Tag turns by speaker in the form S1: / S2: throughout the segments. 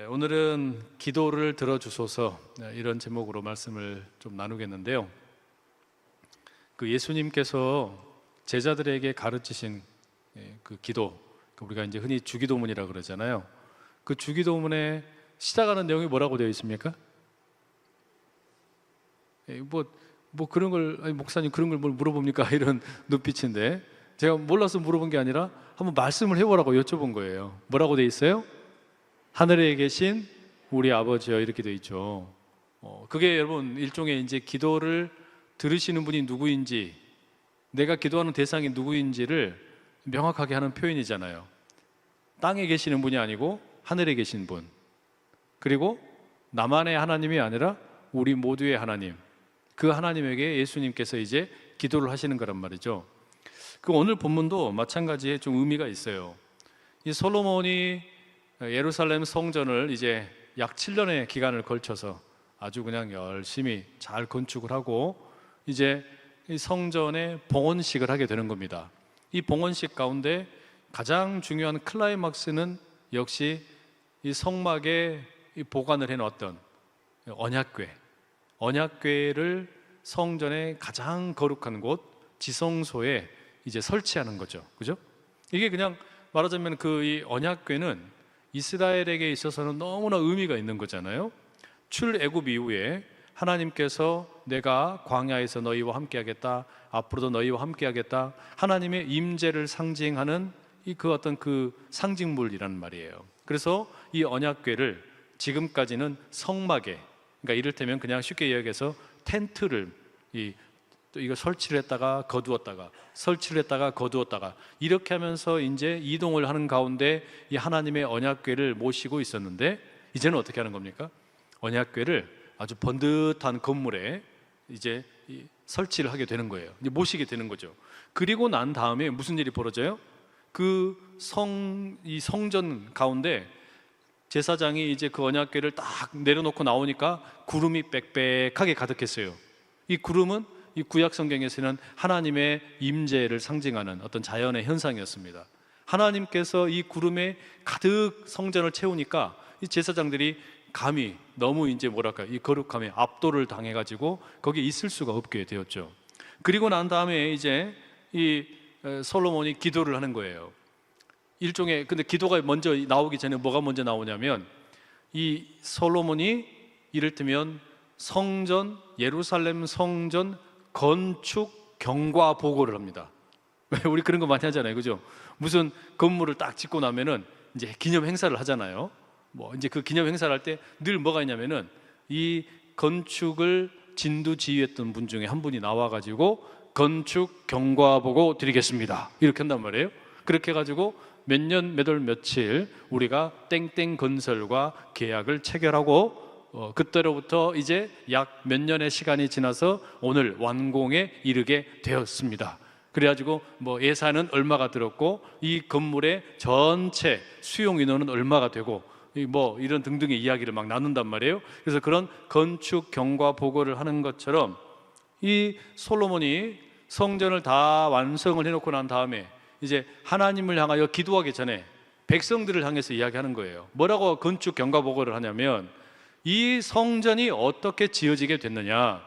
S1: 오늘은 기도를 들어주소서 이런 제목으로 말씀을 좀 나누겠는데요. 그 예수님께서 제자들에게 가르치신 그 기도, 우리가 이제 흔히 주기도문이라고 그러잖아요. 그 주기도문에 시작하는 내용이 뭐라고 되어 있습니까? 뭐 그런 걸, 아니, 목사님 그런 걸 뭘 물어봅니까? 이런 눈빛인데, 제가 몰라서 물어본 게 아니라 한번 말씀을 해보라고 여쭤본 거예요. 뭐라고 되어 있어요? 하늘에 계신 우리 아버지여, 이렇게 되어 있죠. 그게 여러분 일종의 이제 기도를 들으시는 분이 누구인지, 내가 기도하는 대상이 누구인지를 명확하게 하는 표현이잖아요. 땅에 계시는 분이 아니고 하늘에 계신 분, 그리고 나만의 하나님이 아니라 우리 모두의 하나님, 그 하나님에게 예수님께서 이제 기도를 하시는 거란 말이죠. 그 오늘 본문도 마찬가지의 좀 의미가 있어요. 이 솔로몬이 예루살렘 성전을 이제 약 7년의 기간을 걸쳐서 아주 그냥 열심히 잘 건축을 하고 이제 이 성전의 봉헌식을 하게 되는 겁니다. 이 봉헌식 가운데 가장 중요한 클라이막스는 역시 이 성막에 보관을 해놓았던 언약궤를 성전의 가장 거룩한 곳 지성소에 이제 설치하는 거죠. 그죠? 이게 그냥 말하자면 그 이 언약궤는 이스라엘에게 있어서는 너무나 의미가 있는 거잖아요. 출애굽 이후에 하나님께서 내가 광야에서 너희와 함께하겠다, 앞으로도 너희와 함께하겠다, 하나님의 임재를 상징하는 그 어떤 그 상징물이라는 말이에요. 그래서 이 언약궤를 지금까지는 성막에, 그러니까 이를테면 그냥 쉽게 이야기해서 텐트를 또 이거 설치를 했다가 거두었다가 설치를 했다가 거두었다가 이렇게 하면서 이제 이동을 하는 가운데 이 하나님의 언약궤를 모시고 있었는데, 이제는 어떻게 하는 겁니까? 언약궤를 아주 번듯한 건물에 이제 설치를 하게 되는 거예요. 이제 모시게 되는 거죠. 그리고 난 다음에 무슨 일이 벌어져요? 이 성전 가운데 제사장이 이제 그 언약궤를 딱 내려놓고 나오니까 구름이 빽빽하게 가득했어요. 이 구름은 이 구약 성경에서는 하나님의 임재를 상징하는 어떤 자연의 현상이었습니다. 하나님께서 이 구름에 가득 성전을 채우니까 이 제사장들이 감히 너무 이제 이 거룩함에 압도를 당해가지고 거기에 있을 수가 없게 되었죠. 그리고 난 다음에 이제 이 솔로몬이 기도를 하는 거예요. 일종의, 근데 기도가 먼저 나오기 전에 뭐가 먼저 나오냐면, 이 솔로몬이 이를테면 예루살렘 성전 건축 경과 보고를 합니다. 우리 그런 거 많이 하잖아요, 그죠? 무슨 건물을 딱 짓고 나면은 이제 기념 행사를 하잖아요. 이제 그 기념 행사를 할 때 늘 뭐가 있냐면은 이 건축을 진두지휘했던 분 중에 한 분이 나와가지고 건축 경과 보고 드리겠습니다, 이렇게 한단 말이에요. 그렇게 해가지고 몇 년, 몇 월, 며칠 우리가 땡땡 건설과 계약을 체결하고 그때로부터 이제 약 몇 년의 시간이 지나서 오늘 완공에 이르게 되었습니다. 그래가지고 예산은 얼마가 들었고 이 건물의 전체 수용 인원은 얼마가 되고 이런 등등의 이야기를 막 나눈단 말이에요. 그래서 그런 건축 경과 보고를 하는 것처럼 이 솔로몬이 성전을 다 완성을 해놓고 난 다음에 이제 하나님을 향하여 기도하기 전에 백성들을 향해서 이야기하는 거예요. 뭐라고 건축 경과 보고를 하냐면, 이 성전이 어떻게 지어지게 됐느냐,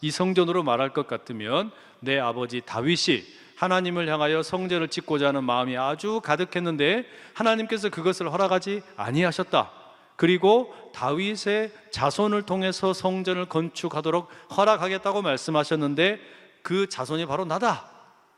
S1: 이 성전으로 말할 것 같으면 내 아버지 다윗이 하나님을 향하여 성전을 짓고자 하는 마음이 아주 가득했는데 하나님께서 그것을 허락하지 아니하셨다. 그리고 다윗의 자손을 통해서 성전을 건축하도록 허락하겠다고 말씀하셨는데 그 자손이 바로 나다.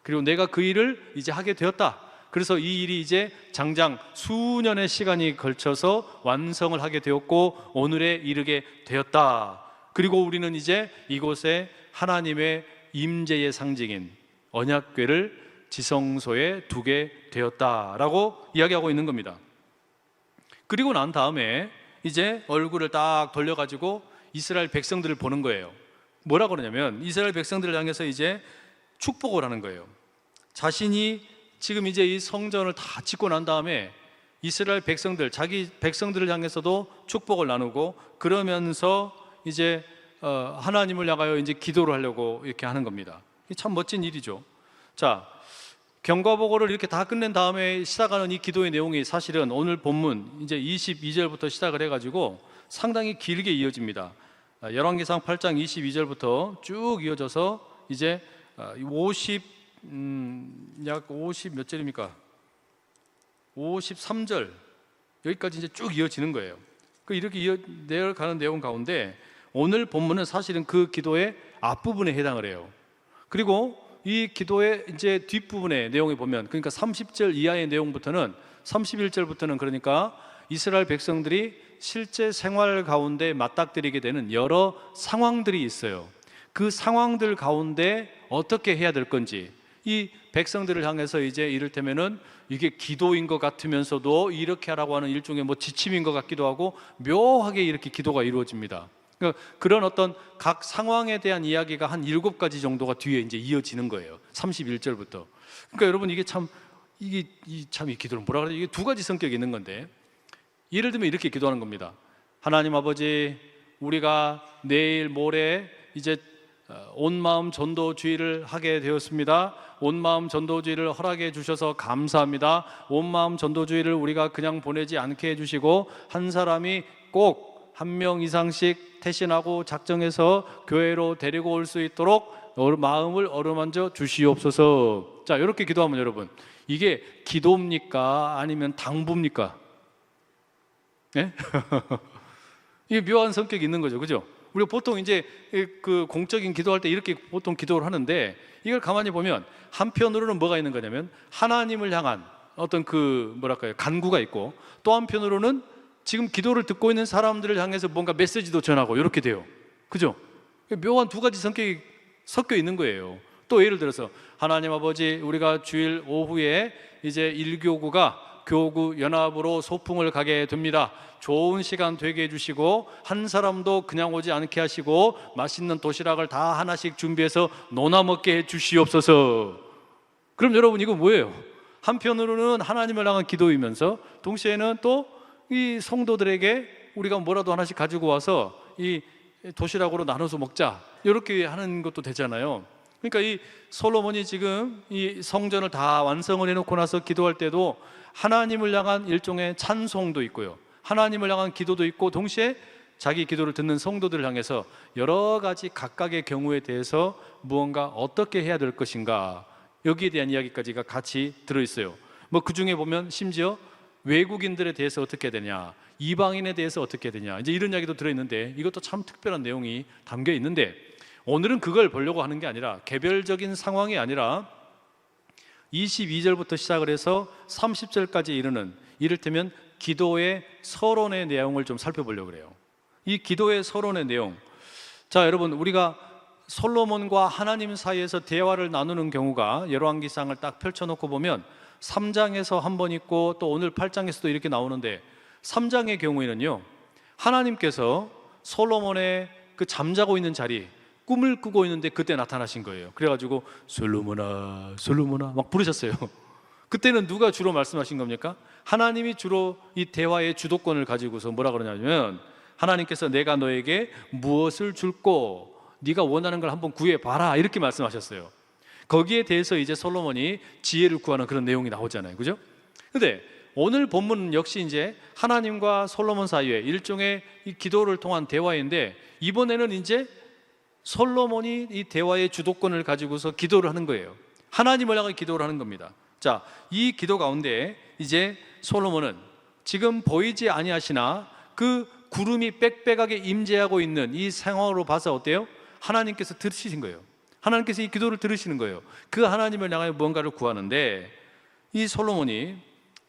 S1: 그리고 내가 그 일을 이제 하게 되었다. 그래서 이 일이 이제 장장 수년의 시간이 걸쳐서 완성을 하게 되었고 오늘에 이르게 되었다. 그리고 우리는 이제 이곳에 하나님의 임재의 상징인 언약궤를 지성소에 두게 되었다라고 이야기하고 있는 겁니다. 그리고 난 다음에 이제 얼굴을 딱 돌려가지고 이스라엘 백성들을 보는 거예요. 뭐라 그러냐면, 이스라엘 백성들을 향해서 이제 축복을 하는 거예요. 자신이 지금 이제 이 성전을 다 짓고 난 다음에 이스라엘 백성들, 자기 백성들을 향해서도 축복을 나누고, 그러면서 이제 하나님을 향하여 이제 기도를 하려고 이렇게 하는 겁니다. 참 멋진 일이죠. 자, 경과보고를 이렇게 다 끝낸 다음에 시작하는 이 기도의 내용이 사실은 오늘 본문 이제 22절부터 시작을 해가지고 상당히 길게 이어집니다. 열왕기상 8장 22절부터 쭉 이어져서 이제 약 50 몇 절입니까? 53절 여기까지 이제 쭉 이어지는 거예요. 이렇게 내려가는 내용 가운데 오늘 본문은 사실은 그 기도의 앞부분에 해당을 해요. 그리고 이 기도의 이제 뒷부분의 내용을 보면, 그러니까 30절 이하의 내용부터는 31절부터는 그러니까 이스라엘 백성들이 실제 생활 가운데 맞닥뜨리게 되는 여러 상황들이 있어요. 그 상황들 가운데 어떻게 해야 될 건지, 이 백성들을 향해서 이제 이를테면은 이게 기도인 것 같으면서도 이렇게 하라고 하는 일종의 뭐 지침인 것 같기도 하고 묘하게 이렇게 기도가 이루어집니다. 그러니까 그런 어떤 각 상황에 대한 이야기가 한 7가지 정도가 뒤에 이제 이어지는 거예요. 31절부터. 그러니까 여러분 이게 참 이 기도를 뭐라 그러지? 이게 2가지 성격이 있는 건데, 예를 들면 이렇게 기도하는 겁니다. 하나님 아버지, 우리가 내일 모레 이제 온 마음 전도주의를 하게 되었습니다. 온 마음 전도주의를 허락해 주셔서 감사합니다. 온 마음 전도주의를 우리가 그냥 보내지 않게 해주시고 한 사람이 꼭 1명 이상씩 태신하고 작정해서 교회로 데리고 올 수 있도록 마음을 어루만져 주시옵소서. 자, 이렇게 기도하면 여러분, 이게 기도입니까? 아니면 당부입니까? 네? 이게 묘한 성격이 있는 거죠, 그죠? 우리가 보통 이제 그 공적인 기도할 때 이렇게 보통 기도를 하는데, 이걸 가만히 보면 한편으로는 뭐가 있는 거냐면 하나님을 향한 어떤 그 뭐랄까요, 간구가 있고, 또 한편으로는 지금 기도를 듣고 있는 사람들을 향해서 뭔가 메시지도 전하고 이렇게 돼요, 그죠? 묘한 2가지 성격이 섞여 있는 거예요. 또 예를 들어서 하나님 아버지, 우리가 주일 오후에 이제 1교구가 교구 연합으로 소풍을 가게 됩니다. 좋은 시간 되게 해주시고 한 사람도 그냥 오지 않게 하시고 맛있는 도시락을 다 하나씩 준비해서 나눠 먹게 해주시옵소서. 그럼 여러분 이거 뭐예요? 한편으로는 하나님을 향한 기도이면서 동시에는 또 이 성도들에게 우리가 뭐라도 하나씩 가지고 와서 이 도시락으로 나눠서 먹자, 이렇게 하는 것도 되잖아요. 그러니까 이 솔로몬이 지금 이 성전을 다 완성을 해놓고 나서 기도할 때도 하나님을 향한 일종의 찬송도 있고요, 하나님을 향한 기도도 있고, 동시에 자기 기도를 듣는 성도들을 향해서 여러 가지 각각의 경우에 대해서 무언가 어떻게 해야 될 것인가, 여기에 대한 이야기까지가 같이 들어있어요. 뭐 그 중에 보면 심지어 외국인들에 대해서 어떻게 되냐, 이방인에 대해서 어떻게 되냐, 이제 이런 이야기도 들어있는데, 이것도 참 특별한 내용이 담겨 있는데, 오늘은 그걸 보려고 하는 게 아니라, 개별적인 상황이 아니라 22절부터 시작을 해서 30절까지 이르는 이를테면 기도의 서론의 내용을 좀 살펴보려고 그래요. 이 기도의 서론의 내용, 자 여러분, 우리가 솔로몬과 하나님 사이에서 대화를 나누는 경우가 열왕기상을 딱 펼쳐놓고 보면 3장에서 한 번 있고 또 오늘 8장에서도 이렇게 나오는데, 3장의 경우에는요, 하나님께서 솔로몬의 그 잠자고 있는 자리, 꿈을 꾸고 있는데 그때 나타나신 거예요. 그래가지고 솔로몬아 솔로몬아 막 부르셨어요. 그때는 누가 주로 말씀하신 겁니까? 하나님이 주로 이 대화의 주도권을 가지고서 뭐라 그러냐면, 하나님께서 내가 너에게 무엇을 줄고 네가 원하는 걸 한번 구해봐라, 이렇게 말씀하셨어요. 거기에 대해서 이제 솔로몬이 지혜를 구하는 그런 내용이 나오잖아요, 그죠? 근데 오늘 본문은 역시 이제 하나님과 솔로몬 사이에 일종의 이 기도를 통한 대화인데, 이번에는 이제 솔로몬이 이 대화의 주도권을 가지고서 기도를 하는 거예요. 하나님을 향해 기도를 하는 겁니다. 자, 이 기도 가운데 이제 솔로몬은 지금 보이지 아니하시나 그 구름이 빽빽하게 임재하고 있는 이 상황으로 봐서 어때요? 하나님께서 들으시신 거예요. 하나님께서 이 기도를 들으시는 거예요. 그 하나님을 향하여 무언가를 구하는데, 이 솔로몬이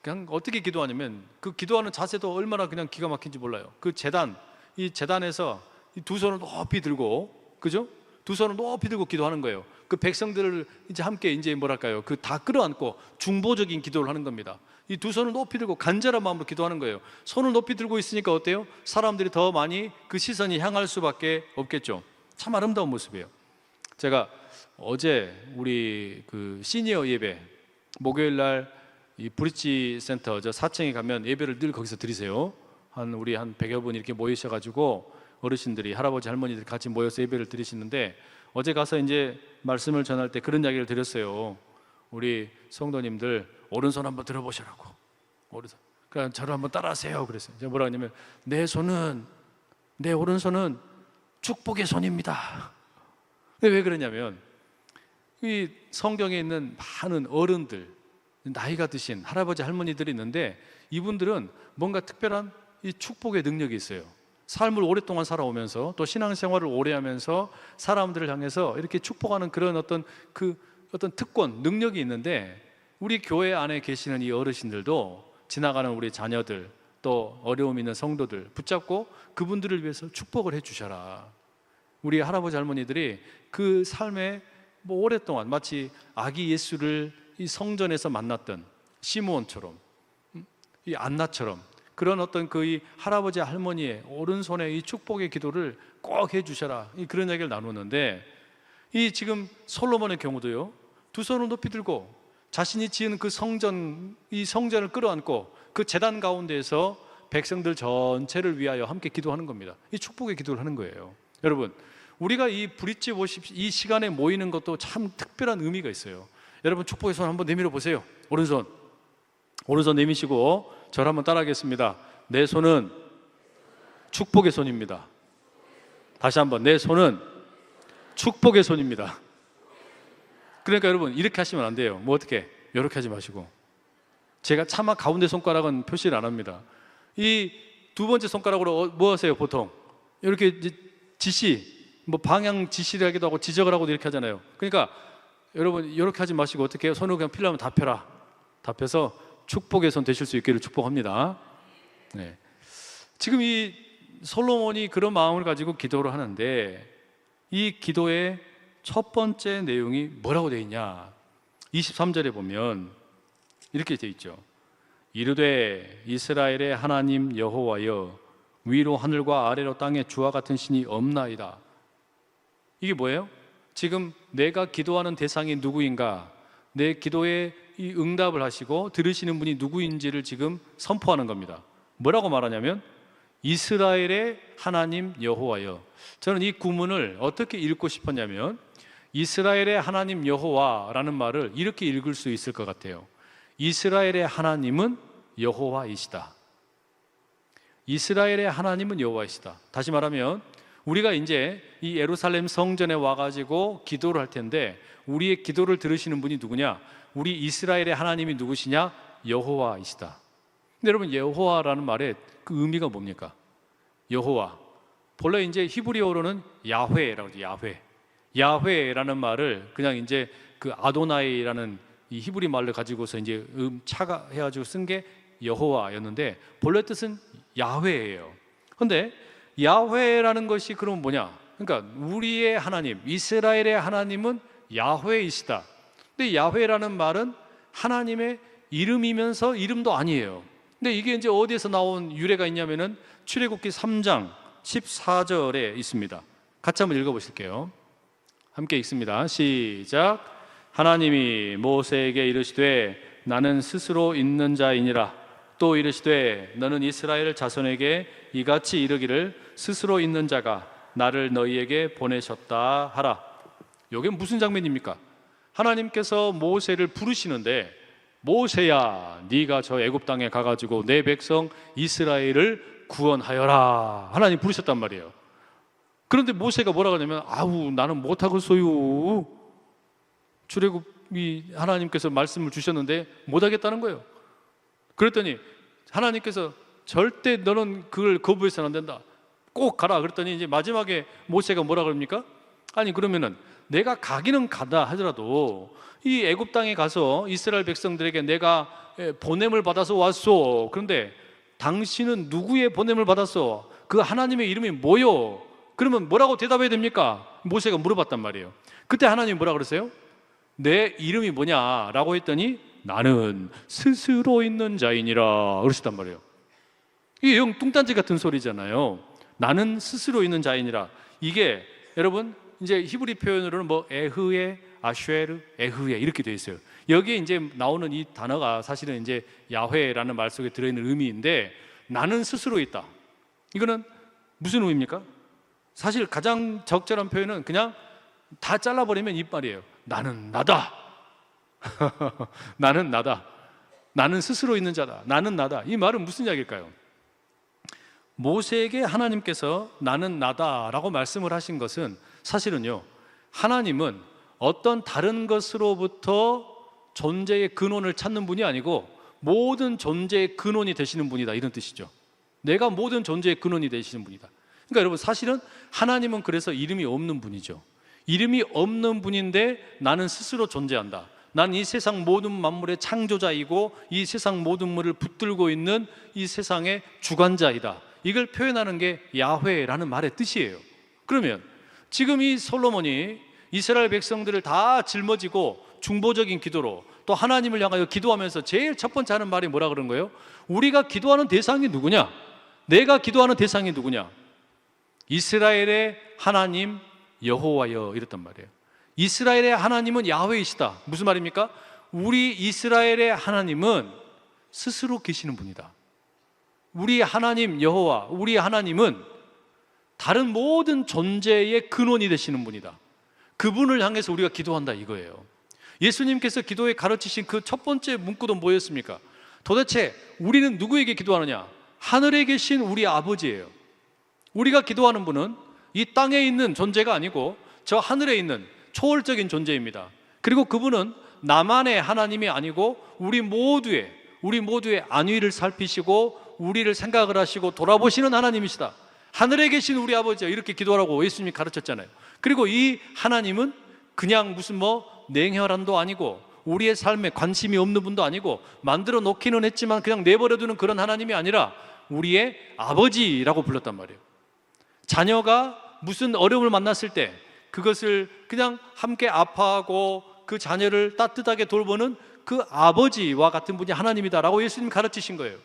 S1: 그냥 어떻게 기도하냐면, 그 기도하는 자세도 얼마나 그냥 기가 막힌지 몰라요. 그 제단, 이 제단에서 이 2 손을 높이 들고, 그죠? 2 손을 높이 들고 기도하는 거예요. 그 백성들을 이제 함께 이제 뭐랄까요, 그 다 끌어안고 중보적인 기도를 하는 겁니다. 이 2 손을 높이 들고 간절한 마음으로 기도하는 거예요. 손을 높이 들고 있으니까 어때요? 사람들이 더 많이 그 시선이 향할 수밖에 없겠죠. 참 아름다운 모습이에요. 제가 어제 우리 그 시니어 예배, 목요일 날 이 브릿지 센터 저 4층에 가면 예배를 늘 거기서 드리세요. 우리 한 100여 분 이렇게 모이셔가지고 어르신들이, 할아버지 할머니들이 같이 모여서 예배를 드리시는데, 어제 가서 이제 말씀을 전할 때 그런 이야기를 드렸어요. 우리 성도님들 오른손 한번 들어보시라고. 오른손. 그러니까 저를 한번 따라하세요. 그랬어요. 제가 뭐라 하냐면 내 오른손은 축복의 손입니다. 왜 그러냐면 이 성경에 있는 많은 어른들, 나이가 드신 할아버지 할머니들이 있는데 이분들은 뭔가 특별한 이 축복의 능력이 있어요. 삶을 오랫동안 살아오면서 또 신앙생활을 오래 하면서 사람들을 향해서 이렇게 축복하는 그런 어떤 특권, 능력이 있는데 우리 교회 안에 계시는 이 어르신들도 지나가는 우리 자녀들 또 어려움 있는 성도들 붙잡고 그분들을 위해서 축복을 해 주셔라. 우리 할아버지 할머니들이 그 삶에 뭐 오랫동안 마치 아기 예수를 이 성전에서 만났던 시므온처럼 이 안나처럼 그런 어떤 그 이 할아버지 할머니의 오른손에 이 축복의 기도를 꼭 해주셔라, 그런 얘기를 나누는데 이 지금 솔로몬의 경우도요, 두 손을 높이 들고 자신이 지은 그 성전, 이 성전을 끌어안고 그 제단 가운데에서 백성들 전체를 위하여 함께 기도하는 겁니다. 이 축복의 기도를 하는 거예요. 여러분, 우리가 이 브릿지 워십 이 시간에 모이는 것도 참 특별한 의미가 있어요. 여러분, 축복의 손 한번 내밀어 보세요. 오른손 내미시고 저를 한번 따라하겠습니다. 내 손은 축복의 손입니다. 다시 한번, 내 손은 축복의 손입니다. 그러니까 여러분, 이렇게 하시면 안 돼요. 뭐 어떻게? 이렇게 하지 마시고, 제가 차마 가운데 손가락은 표시를 안 합니다. 이 두 번째 손가락으로 뭐 하세요? 보통 이렇게 뭐 방향 지시를 하기도 하고 지적을 하고도 이렇게 하잖아요. 그러니까 여러분, 이렇게 하지 마시고 어떻게 해요? 손을 그냥 필요하면 다 펴라. 다 펴서 축복의 손 되실 수 있기를 축복합니다. 네. 지금 이 솔로몬이 그런 마음을 가지고 기도를 하는데 이 기도의 첫 번째 내용이 뭐라고 되어 있냐? 23절에 보면 이렇게 되어 있죠. 이르되 이스라엘의 하나님 여호와여, 위로 하늘과 아래로 땅에 주와 같은 신이 없나이다. 이게 뭐예요? 지금 내가 기도하는 대상이 누구인가, 내 기도에 이 응답을 하시고 들으시는 분이 누구인지를 지금 선포하는 겁니다. 뭐라고 말하냐면 이스라엘의 하나님 여호와여. 저는 이 구문을 어떻게 읽고 싶었냐면 이스라엘의 하나님 여호와라는 말을 이렇게 읽을 수 있을 것 같아요. 이스라엘의 하나님은 여호와이시다. 이스라엘의 하나님은 여호와이시다. 다시 말하면 우리가 이제 이 예루살렘 성전에 와가지고 기도를 할 텐데 우리의 기도를 들으시는 분이 누구냐? 우리 이스라엘의 하나님이 누구시냐? 여호와이시다. 근데 여러분, 여호와라는 말의 그 의미가 뭡니까? 여호와, 본래 이제 히브리어로는 야훼라고 하죠. 야훼라는 말을 그냥 이제 그 아도나이라는 이 히브리 말을 가지고서 이제 차가 해가지고 쓴 게 여호와였는데 본래 뜻은 야훼예요. 근데 야훼라는 것이 그럼 뭐냐? 그러니까 우리의 하나님, 이스라엘의 하나님은 야훼이시다. 근데 야훼라는 말은 하나님의 이름이면서 이름도 아니에요. 근데 이게 이제 어디에서 나온 유래가 있냐면은 출애굽기 3장 14절에 있습니다. 같이 한번 읽어보실게요. 함께 읽습니다. 시작. 하나님이 모세에게 이르시되 나는 스스로 있는 자이니라. 또 이르시되 너는 이스라엘 자손에게 이같이 이르기를 스스로 있는 자가 나를 너희에게 보내셨다 하라. 이게 무슨 장면입니까? 하나님께서 모세를 부르시는데 모세야, 네가 저 애굽 땅에 가가지고 내 백성 이스라엘을 구원하여라. 하나님 부르셨단 말이에요. 그런데 모세가 뭐라고 하냐면 아우, 나는 못하겠어요. 출애굽이 하나님께서 말씀을 주셨는데 못하겠다는 거예요. 그랬더니 하나님께서 절대 너는 그걸 거부해서는 안 된다. 꼭 가라. 그랬더니 이제 마지막에 모세가 뭐라 그럽니까? 아니, 그러면은 내가 가기는 가다 하더라도 이 애굽 땅에 가서 이스라엘 백성들에게 내가 보냄을 받아서 왔소. 그런데 당신은 누구의 보냄을 받았어? 그 하나님의 이름이 뭐요? 그러면 뭐라고 대답해야 됩니까? 모세가 물어봤단 말이에요. 그때 하나님이 뭐라 그랬어요? 내 이름이 뭐냐? 라고 했더니 나는 스스로 있는 자이니라 그러셨단 말이에요. 이게 영 뚱딴지 같은 소리잖아요. 나는 스스로 있는 자이니라. 이게 여러분 이제 히브리 표현으로는 뭐 에흐에, 아쉐르, 에흐에 이렇게 되어 있어요. 여기에 이제 나오는 이 단어가 사실은 이제 야훼라는 말 속에 들어있는 의미인데 나는 스스로 있다. 이거는 무슨 의미입니까? 사실 가장 적절한 표현은 그냥 다 잘라버리면 이 말이에요. 나는 나다. 나는 나다. 나는 스스로 있는 자다. 나는 나다. 이 말은 무슨 이야기일까요? 모세에게 하나님께서 나는 나다라고 말씀을 하신 것은 사실은요, 하나님은 어떤 다른 것으로부터 존재의 근원을 찾는 분이 아니고 모든 존재의 근원이 되시는 분이다, 이런 뜻이죠. 내가 모든 존재의 근원이 되시는 분이다. 그러니까 여러분, 사실은 하나님은 그래서 이름이 없는 분이죠. 이름이 없는 분인데 나는 스스로 존재한다. 난 이 세상 모든 만물의 창조자이고 이 세상 모든 물을 붙들고 있는 이 세상의 주관자이다. 이걸 표현하는 게 야훼라는 말의 뜻이에요. 그러면 지금 이 솔로몬이 이스라엘 백성들을 다 짊어지고 중보적인 기도로 또 하나님을 향하여 기도하면서 제일 첫 번째 하는 말이 뭐라 그런 거예요? 우리가 기도하는 대상이 누구냐? 내가 기도하는 대상이 누구냐? 이스라엘의 하나님 여호와여, 이랬단 말이에요. 이스라엘의 하나님은 야훼이시다. 무슨 말입니까? 우리 이스라엘의 하나님은 스스로 계시는 분이다. 우리 하나님 여호와, 우리 하나님은 다른 모든 존재의 근원이 되시는 분이다. 그분을 향해서 우리가 기도한다, 이거예요. 예수님께서 기도에 가르치신 그 첫 번째 문구도 뭐였습니까? 도대체 우리는 누구에게 기도하느냐? 하늘에 계신 우리 아버지예요. 우리가 기도하는 분은 이 땅에 있는 존재가 아니고 저 하늘에 있는 초월적인 존재입니다. 그리고 그분은 나만의 하나님이 아니고 우리 모두의 안위를 살피시고 우리를 생각을 하시고 돌아보시는 하나님이시다. 하늘에 계신 우리 아버지야, 이렇게 기도하라고 예수님이 가르쳤잖아요. 그리고 이 하나님은 그냥 무슨 냉혈한도 아니고 우리의 삶에 관심이 없는 분도 아니고 만들어 놓기는 했지만 그냥 내버려두는 그런 하나님이 아니라 우리의 아버지라고 불렀단 말이에요. 자녀가 무슨 어려움을 만났을 때 그것을 그냥 함께 아파하고 그 자녀를 따뜻하게 돌보는 그 아버지와 같은 분이 하나님이다라고 예수님 가르치신 거예요.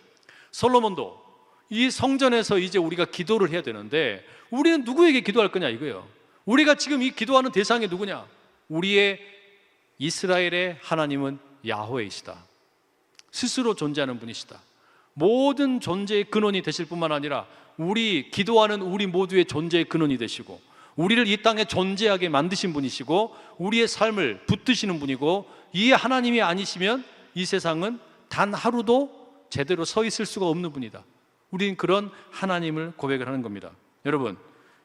S1: 솔로몬도 이 성전에서 이제 우리가 기도를 해야 되는데 우리는 누구에게 기도할 거냐, 이거예요. 우리가 지금 이 기도하는 대상이 누구냐? 우리의 이스라엘의 하나님은 야훼이시다. 스스로 존재하는 분이시다. 모든 존재의 근원이 되실 뿐만 아니라 우리 기도하는 우리 모두의 존재의 근원이 되시고 우리를 이 땅에 존재하게 만드신 분이시고 우리의 삶을 붙드시는 분이고 이 하나님이 아니시면 이 세상은 단 하루도 제대로 서 있을 수가 없는 분이다. 우리는 그런 하나님을 고백을 하는 겁니다. 여러분,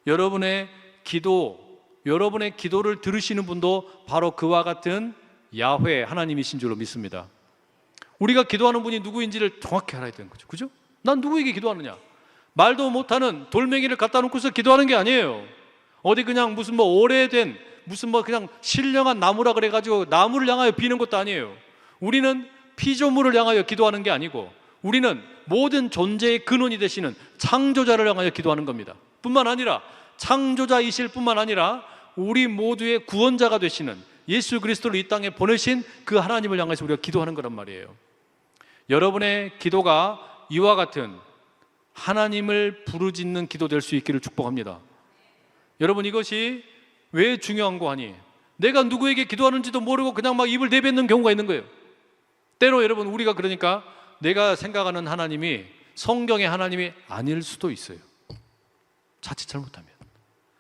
S1: 여러분의 기도를 들으시는 분도 바로 그와 같은 야훼 하나님이신 줄로 믿습니다. 우리가 기도하는 분이 누구인지를 정확히 알아야 되는 거죠. 그죠? 난 누구에게 기도하느냐? 말도 못하는 돌멩이를 갖다 놓고서 기도하는 게 아니에요. 어디 그냥 무슨 오래된 그냥 신령한 나무라 그래가지고 나무를 향하여 비는 것도 아니에요. 우리는 피조물을 향하여 기도하는 게 아니고 우리는 모든 존재의 근원이 되시는 창조자를 향하여 기도하는 겁니다. 뿐만 아니라 창조자이실 뿐만 아니라 우리 모두의 구원자가 되시는 예수 그리스도를 이 땅에 보내신 그 하나님을 향해서 우리가 기도하는 거란 말이에요. 여러분의 기도가 이와 같은 하나님을 부르짖는 기도 될 수 있기를 축복합니다. 여러분, 이것이 왜 중요한 거 아니? 내가 누구에게 기도하는지도 모르고 그냥 막 입을 내뱉는 경우가 있는 거예요. 때로 여러분, 우리가 그러니까 내가 생각하는 하나님이 성경의 하나님이 아닐 수도 있어요. 자칫 잘못하면.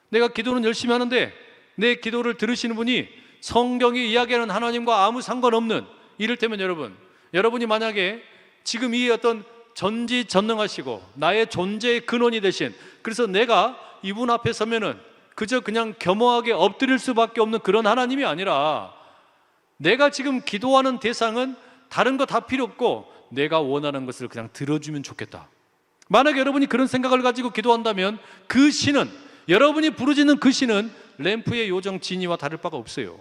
S1: 내가 기도는 열심히 하는데 내 기도를 들으시는 분이 성경이 이야기하는 하나님과 아무 상관없는, 이를테면 여러분이 만약에 지금 이 어떤 전지전능하시고 나의 존재의 근원이 되신, 그래서 내가 이분 앞에 서면은 그저 그냥 겸허하게 엎드릴 수밖에 없는 그런 하나님이 아니라 내가 지금 기도하는 대상은 다른 거 다 필요 없고 내가 원하는 것을 그냥 들어주면 좋겠다. 만약에 여러분이 그런 생각을 가지고 기도한다면 그 신은, 여러분이 부르짖는 그 신은 램프의 요정 지니와 다를 바가 없어요.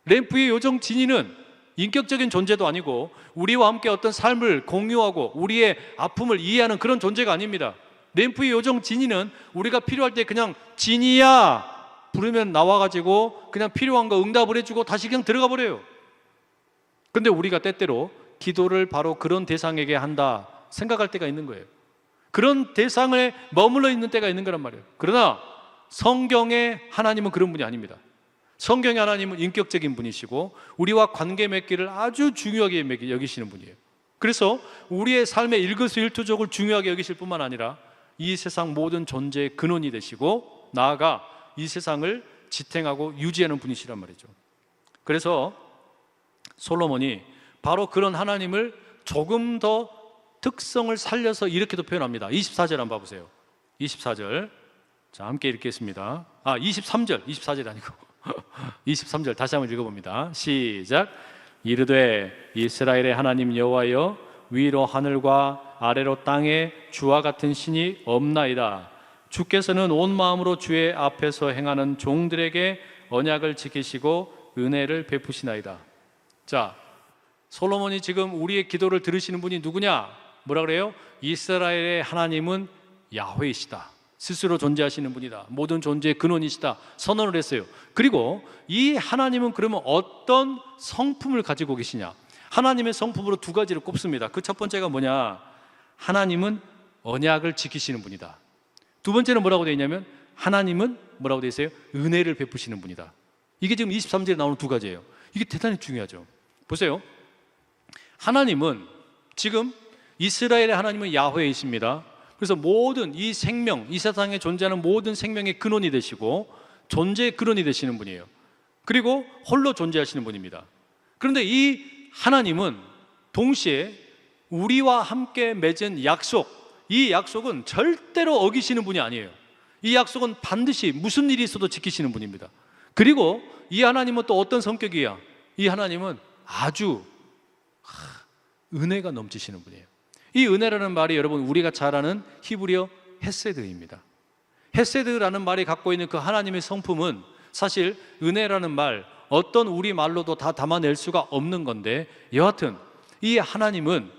S1: 램프의 요정 지니는 인격적인 존재도 아니고 우리와 함께 어떤 삶을 공유하고 우리의 아픔을 이해하는 그런 존재가 아닙니다. 램프의 요정 지니는 우리가 필요할 때 그냥 지니야 부르면 나와가지고 그냥 필요한 거 응답을 해주고 다시 그냥 들어가 버려요. 근데 우리가 때때로 기도를 바로 그런 대상에게 한다 생각할 때가 있는 거예요. 그런 대상에 머물러 있는 때가 있는 거란 말이에요. 그러나 성경의 하나님은 그런 분이 아닙니다. 성경의 하나님은 인격적인 분이시고 우리와 관계 맺기를 아주 중요하게 여기시는 분이에요. 그래서 우리의 삶의 일거수일투족을 중요하게 여기실 뿐만 아니라 이 세상 모든 존재의 근원이 되시고 나아가 이 세상을 지탱하고 유지하는 분이시란 말이죠. 그래서 솔로몬이 바로 그런 하나님을 조금 더 특성을 살려서 이렇게도 표현합니다. 24절 한번 봐보세요. 24절. 자, 함께 읽겠습니다. 23절. 24절이 아니고 23절 다시 한번 읽어봅니다. 시작. 이르되 이스라엘의 하나님 여호와여, 위로 하늘과 아래로 땅에 주와 같은 신이 없나이다. 주께서는 온 마음으로 주의 앞에서 행하는 종들에게 언약을 지키시고 은혜를 베푸시나이다. 자, 솔로몬이 지금 우리의 기도를 들으시는 분이 누구냐? 뭐라 그래요? 이스라엘의 하나님은 야훼이시다. 스스로 존재하시는 분이다. 모든 존재의 근원이시다. 선언을 했어요. 그리고 이 하나님은 그러면 어떤 성품을 가지고 계시냐? 하나님의 성품으로 두 가지를 꼽습니다. 그 첫 번째가 뭐냐? 하나님은 언약을 지키시는 분이다. 두 번째는 뭐라고 되어 있냐면 하나님은 뭐라고 되어 있어요? 은혜를 베푸시는 분이다. 이게 지금 23절에 나오는 두 가지예요. 이게 대단히 중요하죠. 보세요. 하나님은 지금 이스라엘의 하나님은 야훼이십니다. 그래서 모든 이 생명, 이 세상에 존재하는 모든 생명의 근원이 되시고 존재의 근원이 되시는 분이에요. 그리고 홀로 존재하시는 분입니다. 그런데 이 하나님은 동시에 우리와 함께 맺은 약속, 이 약속은 절대로 어기시는 분이 아니에요. 이 약속은 반드시 무슨 일이 있어도 지키시는 분입니다. 그리고 이 하나님은 또 어떤 성격이야? 이 하나님은 아주 은혜가 넘치시는 분이에요. 이 은혜라는 말이 여러분 우리가 잘 아는 히브리어 헤세드입니다. 헤세드라는 말이 갖고 있는 그 하나님의 성품은 사실 은혜라는 말, 어떤 우리 말로도 다 담아낼 수가 없는 건데, 여하튼 이 하나님은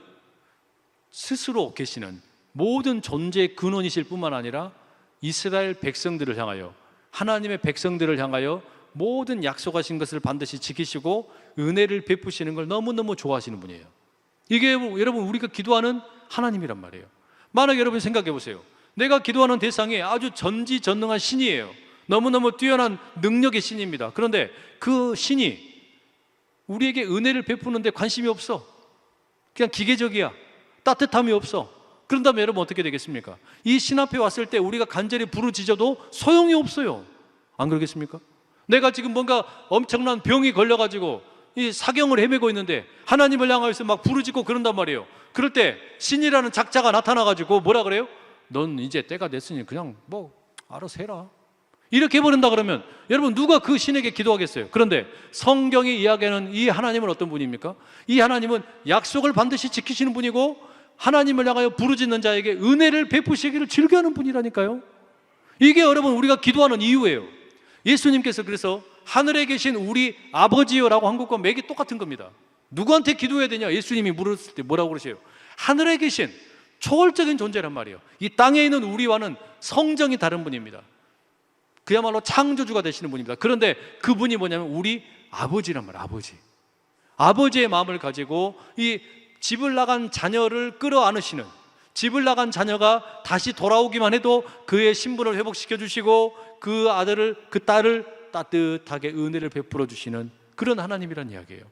S1: 스스로 계시는 모든 존재의 근원이실 뿐만 아니라 이스라엘 백성들을 향하여, 하나님의 백성들을 향하여 모든 약속하신 것을 반드시 지키시고 은혜를 베푸시는 걸 너무너무 좋아하시는 분이에요. 이게 여러분 우리가 기도하는 하나님이란 말이에요. 만약 여러분 생각해 보세요. 내가 기도하는 대상이 아주 전지전능한 신이에요. 너무너무 뛰어난 능력의 신입니다. 그런데 그 신이 우리에게 은혜를 베푸는데 관심이 없어. 그냥 기계적이야. 따뜻함이 없어. 그런다면 여러분 어떻게 되겠습니까? 이 신 앞에 왔을 때 우리가 간절히 부르짖어도 소용이 없어요. 안 그러겠습니까? 내가 지금 뭔가 엄청난 병이 걸려가지고 이 사경을 헤매고 있는데 하나님을 향하여서 막 부르짖고 그런단 말이에요. 그럴 때 신이라는 작자가 나타나가지고 뭐라 그래요? 넌 이제 때가 됐으니 그냥 뭐 알아서 해라. 이렇게 해버린다 그러면 여러분 누가 그 신에게 기도하겠어요? 그런데 성경이 이야기하는 이 하나님은 어떤 분입니까? 이 하나님은 약속을 반드시 지키시는 분이고 하나님을 향하여 부르짖는 자에게 은혜를 베푸시기를 즐겨하는 분이라니까요. 이게 여러분 우리가 기도하는 이유예요. 예수님께서 그래서 하늘에 계신 우리 아버지요라고 한 것과 맥이 똑같은 겁니다. 누구한테 기도해야 되냐? 예수님이 물었을 때 뭐라고 그러세요? 하늘에 계신 초월적인 존재란 말이에요. 이 땅에 있는 우리와는 성정이 다른 분입니다. 그야말로 창조주가 되시는 분입니다. 그런데 그분이 뭐냐면 우리 아버지란 말이에요. 아버지. 아버지의 마음을 가지고 이 집을 나간 자녀를 끌어안으시는, 집을 나간 자녀가 다시 돌아오기만 해도 그의 신분을 회복시켜 주시고 그 아들을, 그 딸을 따뜻하게 은혜를 베풀어 주시는 그런 하나님이란 이야기예요.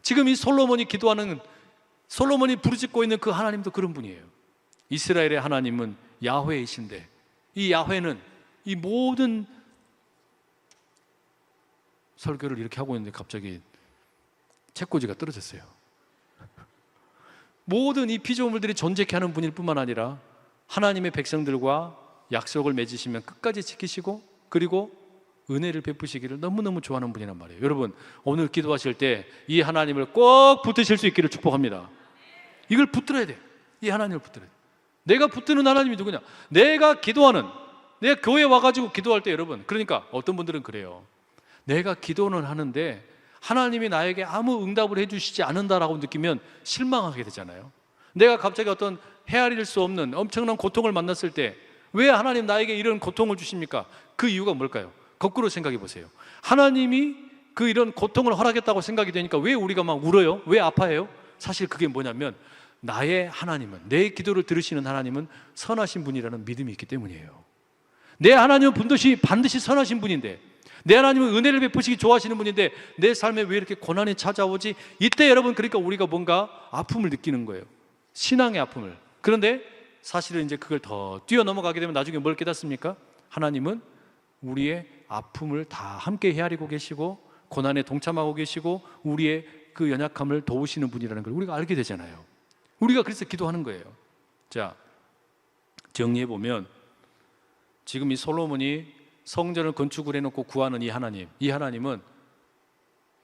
S1: 지금 이 솔로몬이 기도하는, 솔로몬이 부르짖고 있는 그 하나님도 그런 분이에요. 이스라엘의 하나님은 야훼이신데 이 야훼는 이 모든 설교를 이렇게 하고 있는데 갑자기 책꽂이가 떨어졌어요. 모든 이 피조물들이 존재케 하는 분일 뿐만 아니라 하나님의 백성들과 약속을 맺으시면 끝까지 지키시고 그리고 은혜를 베푸시기를 너무너무 좋아하는 분이란 말이에요. 여러분 오늘 기도하실 때 이 하나님을 꼭 붙드실 수 있기를 축복합니다. 이걸 붙들어야 돼. 이 하나님을 붙들어야 돼. 내가 붙드는 하나님이 누구냐? 내가 기도하는, 내가 교회에 와가지고 기도할 때 여러분, 그러니까 어떤 분들은 그래요. 내가 기도는 하는데 하나님이 나에게 아무 응답을 해주시지 않는다라고 느끼면 실망하게 되잖아요. 내가 갑자기 어떤 헤아릴 수 없는 엄청난 고통을 만났을 때 왜 하나님 나에게 이런 고통을 주십니까? 그 이유가 뭘까요? 거꾸로 생각해 보세요. 하나님이 그 이런 고통을 허락했다고 생각이 되니까 왜 우리가 막 울어요? 왜 아파해요? 사실 그게 뭐냐면 나의 하나님은, 내 기도를 들으시는 하나님은 선하신 분이라는 믿음이 있기 때문이에요. 내 하나님은 반드시 선하신 분인데, 내 하나님은 은혜를 베푸시기 좋아하시는 분인데 내 삶에 왜 이렇게 고난이 찾아오지? 이때 여러분 그러니까 우리가 뭔가 아픔을 느끼는 거예요. 신앙의 아픔을. 그런데 사실은 이제 그걸 더 뛰어넘어가게 되면 나중에 뭘 깨닫습니까? 하나님은 우리의 아픔을 다 함께 헤아리고 계시고 고난에 동참하고 계시고 우리의 그 연약함을 도우시는 분이라는 걸 우리가 알게 되잖아요. 우리가 그래서 기도하는 거예요. 자, 정리해 보면 지금 이 솔로몬이 성전을 건축을 해놓고 구하는 이 하나님은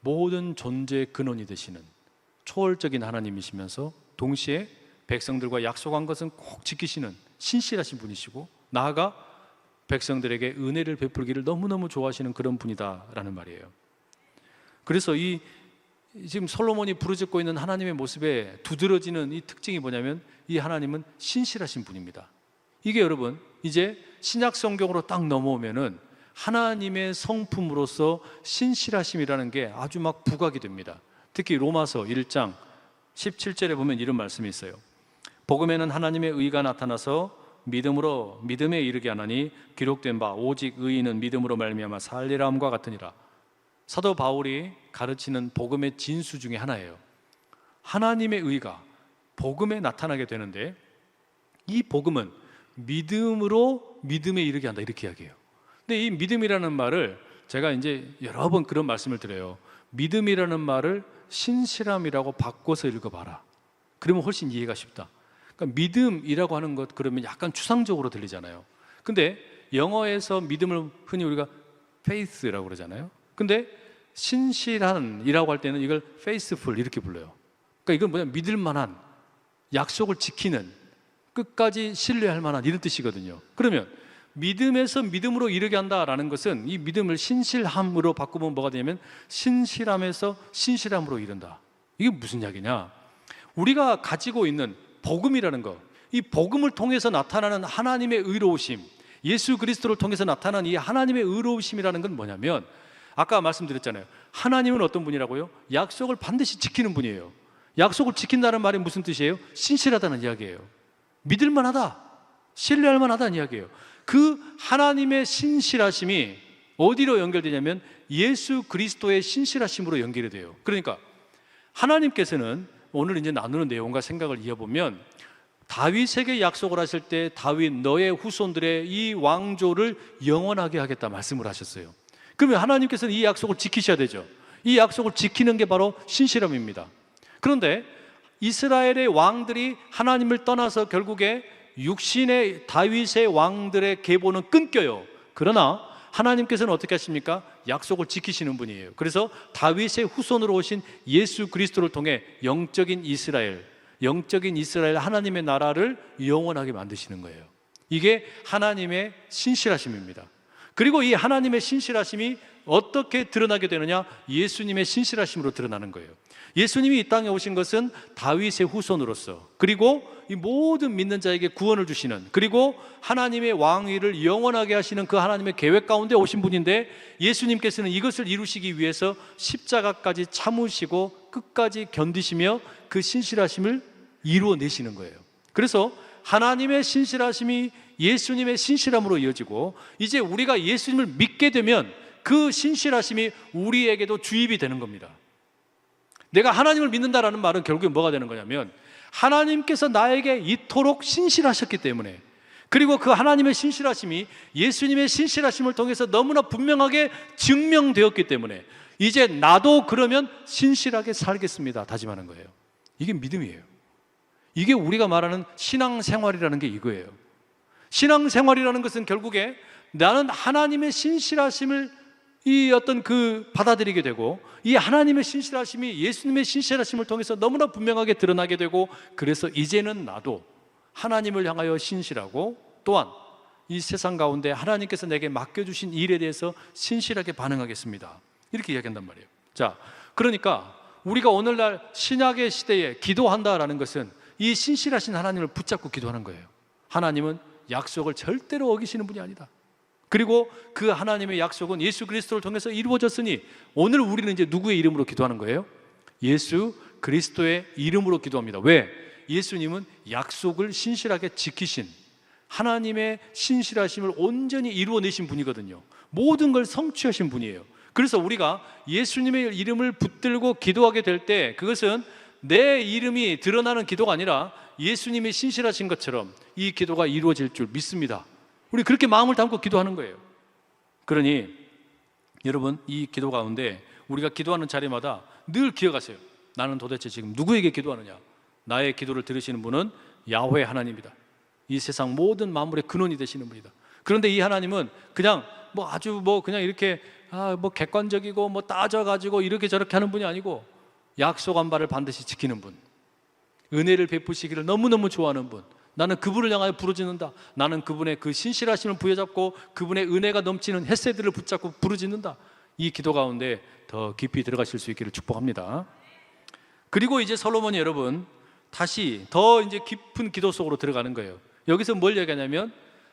S1: 모든 존재의 근원이 되시는 초월적인 하나님이시면서 동시에 백성들과 약속한 것은 꼭 지키시는 신실하신 분이시고, 나아가 백성들에게 은혜를 베풀기를 너무너무 좋아하시는 그런 분이다라는 말이에요. 그래서 이 지금 솔로몬이 부르짖고 있는 하나님의 모습에 두드러지는 이 특징이 뭐냐면, 이 하나님은 신실하신 분입니다. 이게 여러분 이제 신약 성경으로 딱 넘어오면은 하나님의 성품으로서 신실하심이라는 게 아주 막 부각이 됩니다. 특히 로마서 1장 17절에 보면 이런 말씀이 있어요. 복음에는 하나님의 의가 나타나서 믿음으로 믿음에 이르게 하나니 기록된 바 오직 의인은 믿음으로 말미암아 살리라 함과 같으니라. 사도 바울이 가르치는 복음의 진수 중에 하나예요. 하나님의 의가 복음에 나타나게 되는데, 이 복음은 믿음으로 믿음에 이르게 한다, 이렇게 이야기해요. 근데 이 믿음이라는 말을 제가 이제 여러 번 그런 말씀을 드려요. 믿음이라는 말을 신실함이라고 바꿔서 읽어봐라. 그러면 훨씬 이해가 쉽다. 그러니까 믿음이라고 하는 것, 그러면 약간 추상적으로 들리잖아요. 근데 영어에서 믿음을 흔히 우리가 faith라고 그러잖아요. 근데 신실한이라고 할 때는 이걸 faithful 이렇게 불러요. 그러니까 이건 뭐냐, 믿을 만한, 약속을 지키는, 끝까지 신뢰할 만한, 이런 뜻이거든요. 그러면 믿음에서 믿음으로 이르게 한다라는 것은 이 믿음을 신실함으로 바꾸면 뭐가 되냐면 신실함에서 신실함으로 이른다. 이게 무슨 이야기냐? 우리가 가지고 있는 복음이라는 것, 이 복음을 통해서 나타나는 하나님의 의로우심, 예수 그리스도를 통해서 나타나는 이 하나님의 의로우심이라는 건 뭐냐면, 아까 말씀드렸잖아요. 하나님은 어떤 분이라고요? 약속을 반드시 지키는 분이에요. 약속을 지킨다는 말이 무슨 뜻이에요? 신실하다는 이야기예요. 믿을 만하다, 신뢰할 만하다는 이야기예요. 그 하나님의 신실하심이 어디로 연결되냐면 예수 그리스도의 신실하심으로 연결이 돼요. 그러니까 하나님께서는 오늘 이제 나누는 내용과 생각을 이어보면, 다윗에게 약속을 하실 때 다윗 너의 후손들의 이 왕조를 영원하게 하겠다 말씀을 하셨어요. 그러면 하나님께서는 이 약속을 지키셔야 되죠. 이 약속을 지키는 게 바로 신실함입니다. 그런데 이스라엘의 왕들이 하나님을 떠나서 결국에 육신의 다윗의 왕들의 계보는 끊겨요. 그러나 하나님께서는 어떻게 하십니까? 약속을 지키시는 분이에요. 그래서 다윗의 후손으로 오신 예수 그리스도를 통해 영적인 이스라엘 하나님의 나라를 영원하게 만드시는 거예요. 이게 하나님의 신실하심입니다. 그리고 이 하나님의 신실하심이 어떻게 드러나게 되느냐? 예수님의 신실하심으로 드러나는 거예요. 예수님이 이 땅에 오신 것은 다윗의 후손으로서, 그리고 이 모든 믿는 자에게 구원을 주시는, 그리고 하나님의 왕위를 영원하게 하시는 그 하나님의 계획 가운데 오신 분인데, 예수님께서는 이것을 이루시기 위해서 십자가까지 참으시고 끝까지 견디시며 그 신실하심을 이루어내시는 거예요. 그래서 하나님의 신실하심이 예수님의 신실함으로 이어지고, 이제 우리가 예수님을 믿게 되면 그 신실하심이 우리에게도 주입이 되는 겁니다. 내가 하나님을 믿는다라는 말은 결국에 뭐가 되는 거냐면, 하나님께서 나에게 이토록 신실하셨기 때문에, 그리고 그 하나님의 신실하심이 예수님의 신실하심을 통해서 너무나 분명하게 증명되었기 때문에 이제 나도 그러면 신실하게 살겠습니다 다짐하는 거예요. 이게 믿음이에요. 이게 우리가 말하는 신앙생활이라는 게 이거예요. 신앙생활이라는 것은 결국에 나는 하나님의 신실하심을 이 어떤 그 받아들이게 되고, 이 하나님의 신실하심이 예수님의 신실하심을 통해서 너무나 분명하게 드러나게 되고, 그래서 이제는 나도 하나님을 향하여 신실하고, 또한 이 세상 가운데 하나님께서 내게 맡겨주신 일에 대해서 신실하게 반응하겠습니다, 이렇게 이야기한단 말이에요. 자, 그러니까 우리가 오늘날 신약의 시대에 기도한다라는 것은 이 신실하신 하나님을 붙잡고 기도하는 거예요. 하나님은 약속을 절대로 어기시는 분이 아니다. 그리고 그 하나님의 약속은 예수 그리스도를 통해서 이루어졌으니, 오늘 우리는 이제 누구의 이름으로 기도하는 거예요? 예수 그리스도의 이름으로 기도합니다. 왜? 예수님은 약속을 신실하게 지키신, 하나님의 신실하심을 온전히 이루어내신 분이거든요. 모든 걸 성취하신 분이에요. 그래서 우리가 예수님의 이름을 붙들고 기도하게 될 때, 그것은 내 이름이 드러나는 기도가 아니라 예수님이 신실하신 것처럼 이 기도가 이루어질 줄 믿습니다. 우리 그렇게 마음을 담고 기도하는 거예요. 그러니 여러분, 이 기도 가운데 우리가 기도하는 자리마다 늘 기억하세요. 나는 도대체 지금 누구에게 기도하느냐? 나의 기도를 들으시는 분은 야훼 하나님이다. 이 세상 모든 만물의 근원이 되시는 분이다. 그런데 이 하나님은 그냥 아주 그냥 이렇게 객관적이고 따져가지고 이렇게 저렇게 하는 분이 아니고 약속한 바를 반드시 지키는 분, 은혜를 베푸시기를 너무너무 좋아하는 분, 나는 그분을 향하여 부르짖는다. 나는 그분의 그 신실하심을 부여잡고 그분의 은혜가 넘치는 헷새들을 붙잡고 부르짖는다. 이 기도 가운데 더 깊이 들어가실 수 있기를 축복합니다. 그리고 이제 솔로몬이 여러분 다시 더 이제 깊은 기도 속으로 들어가는 거예요. 여기서 뭘 얘기하냐면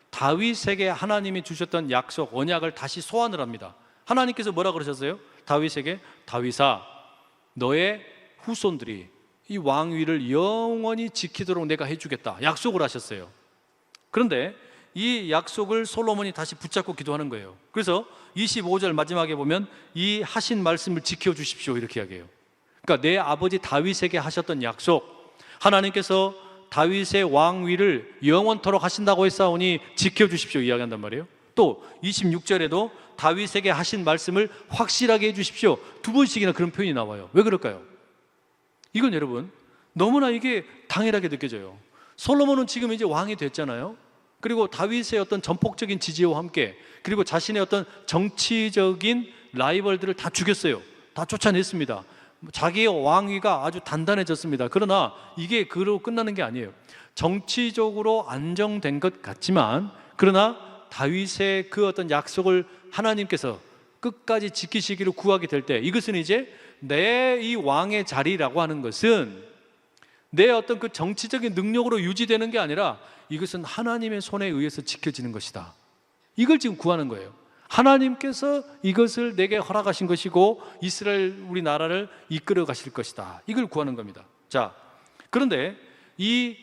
S1: 다윗에게 하나님이 주셨던 약속, 언약을 다시 소환을 합니다. 하나님께서 뭐라 그러셨어요? 다윗에게, 다윗아, 너의 후손들이 이 왕위를 영원히 지키도록 내가 해주겠다, 약속을 하셨어요. 그런데 이 약속을 솔로몬이 다시 붙잡고 기도하는 거예요. 그래서 25절 마지막에 보면 이 하신 말씀을 지켜주십시오 이렇게 이야기해요. 그러니까 내 아버지 다윗에게 하셨던 약속, 하나님께서 다윗의 왕위를 영원토록 하신다고 했사오니 지켜주십시오 이야기한단 말이에요. 또 26절에도 다윗에게 하신 말씀을 확실하게 해주십시오, 두 번씩이나 그런 표현이 나와요. 왜 그럴까요? 이건 여러분 너무나 이게 당연하게 느껴져요. 솔로몬은 지금 이제 왕이 됐잖아요. 그리고 다윗의 어떤 전폭적인 지지와 함께, 그리고 자신의 어떤 정치적인 라이벌들을 다 죽였어요. 다 쫓아냈습니다. 자기의 왕위가 아주 단단해졌습니다. 그러나 이게 그로 끝나는 게 아니에요. 정치적으로 안정된 것 같지만, 그러나 다윗의 그 어떤 약속을 하나님께서 끝까지 지키시기를 구하게 될 때, 이것은 이제 내 이 왕의 자리라고 하는 것은 내 어떤 그 정치적인 능력으로 유지되는 게 아니라 이것은 하나님의 손에 의해서 지켜지는 것이다. 이걸 지금 구하는 거예요. 하나님께서 이것을 내게 허락하신 것이고 이스라엘 우리나라를 이끌어 가실 것이다. 이걸 구하는 겁니다. 자, 그런데 이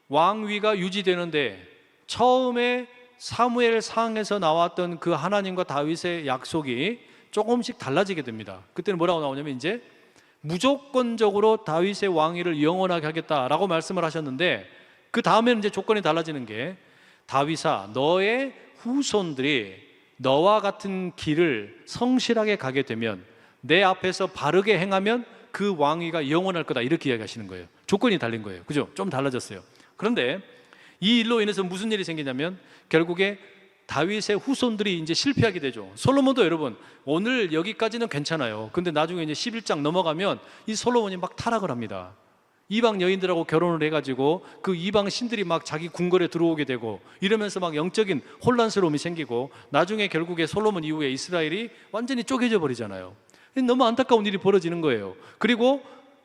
S1: 왕위가 유지되는데 처음에 사무엘 상에서 나왔던 그 하나님과 다윗의 약속이 조금씩 달라지게 됩니다. 그때는 뭐라고 나오냐면 이제 무조건적으로 다윗의 왕위를 영원하게 하겠다라고 말씀을 하셨는데, 그 다음에는 이제 조건이 달라지는 게, 다윗아, 너의 후손들이 너와 같은 길을 성실하게 가게 되면, 내 앞에서 바르게 행하면 그 왕위가 영원할 거다, 이렇게 이야기하시는 거예요. 조건이 달린 거예요. 그죠? 좀 달라졌어요. 그런데 이 일로 인해서 무슨 일이 생기냐면 결국에 다윗의 후손들이 이제 실패하게 되죠. 솔로몬도 여러분 오늘 여기까지는 괜찮아요. 근데 나중에 이제 11장 넘어가면 이 솔로몬이 막 타락을 합니다. 이방 여인들하고 결혼을 해가지고 그 이방 신들이 막 자기 궁궐에 들어오게 되고 이러면서 막 영적인 혼란스러움이 생기고, 나중에 결국에 솔로몬 이후에 이스라엘이 완전히 쪼개져 버리잖아요. 너무 안타까운 일이 벌어지는 거예요. 그리고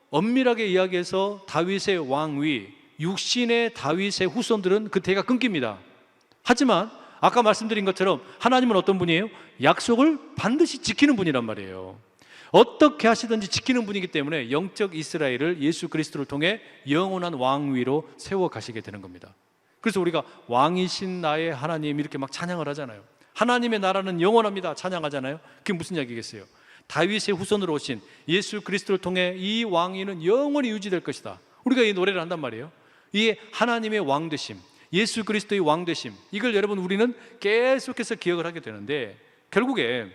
S1: 엄밀하게 이야기해서 다윗의 왕위, 육신의 다윗의 후손들은 그 대가 끊깁니다. 하지만 아까 말씀드린 것처럼 하나님은 어떤 분이에요? 약속을 반드시 지키는 분이란 말이에요. 어떻게 하시든지 지키는 분이기 때문에 영적 이스라엘을 예수 그리스도를 통해 영원한 왕위로 세워 가시게 되는 겁니다. 그래서 우리가 왕이신 나의 하나님 이렇게 막 찬양을 하잖아요. 하나님의 나라는 영원합니다 찬양하잖아요. 그게 무슨 이야기겠어요? 다윗의 후손으로 오신 예수 그리스도를 통해 이 왕위는 영원히 유지될 것이다. 우리가 이 노래를 한단 말이에요. 이 하나님의 왕되심, 예수 그리스도의 왕되심, 이걸 여러분 우리는 계속해서 기억을 하게 되는데, 결국에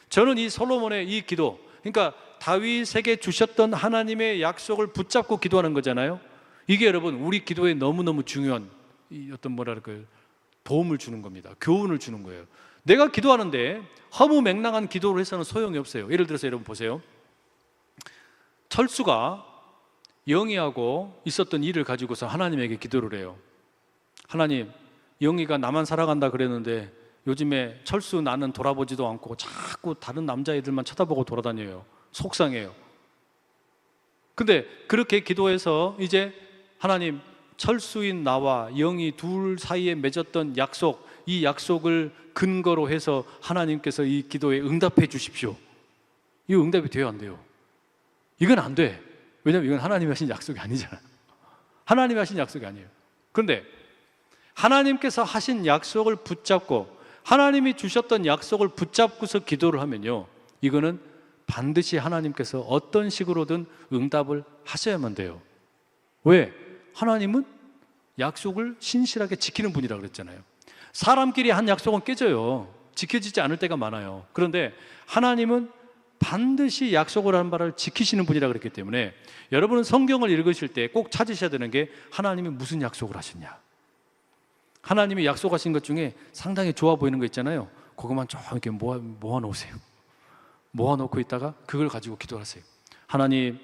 S1: 저는 이 솔로몬의 이 기도, 그러니까 다윗에게 주셨던 하나님의 약속을 붙잡고 기도하는 거잖아요. 이게 여러분 우리 기도에 너무너무 중요한 어떤 도움을 주는 겁니다. 교훈을 주는 거예요. 내가 기도하는데 허무맹랑한 기도를 해서는 소용이 없어요. 예를 들어서 여러분 보세요. 철수가 영희하고 있었던 일을 가지고서 하나님에게 기도를 해요. 하나님, 영희가 나만 사랑한다 그랬는데 요즘에 철수 나는 돌아보지도 않고 자꾸 다른 남자애들만 쳐다보고 돌아다녀요. 속상해요. 근데 그렇게 기도해서 이제 하나님, 철수인 나와 영희 둘 사이에 맺었던 약속, 이 약속을 근거로 해서 하나님께서 이 기도에 응답해 주십시오. 이거 응답이 돼요, 안 돼요? 이건 안 돼. 왜냐하면 이건 하나님이 하신 약속이 아니잖아요. 하나님이 하신 약속이 아니에요. 그런데 하나님께서 하신 약속을 붙잡고, 하나님이 주셨던 약속을 붙잡고서 기도를 하면요, 이거는 반드시 하나님께서 어떤 식으로든 응답을 하셔야만 돼요. 왜? 하나님은 약속을 신실하게 지키는 분이라고 그랬잖아요. 사람끼리 한 약속은 깨져요. 지켜지지 않을 때가 많아요. 그런데 하나님은 반드시 약속을 한 바를 지키시는 분이라 그랬기 때문에 여러분은 성경을 읽으실 때 꼭 찾으셔야 되는 게 하나님이 무슨 약속을 하셨냐. 하나님이 약속하신 것 중에 상당히 좋아 보이는 거 있잖아요. 그것만 좀 이렇게 모아놓으세요. 모아놓고 있다가 그걸 가지고 기도하세요. 하나님,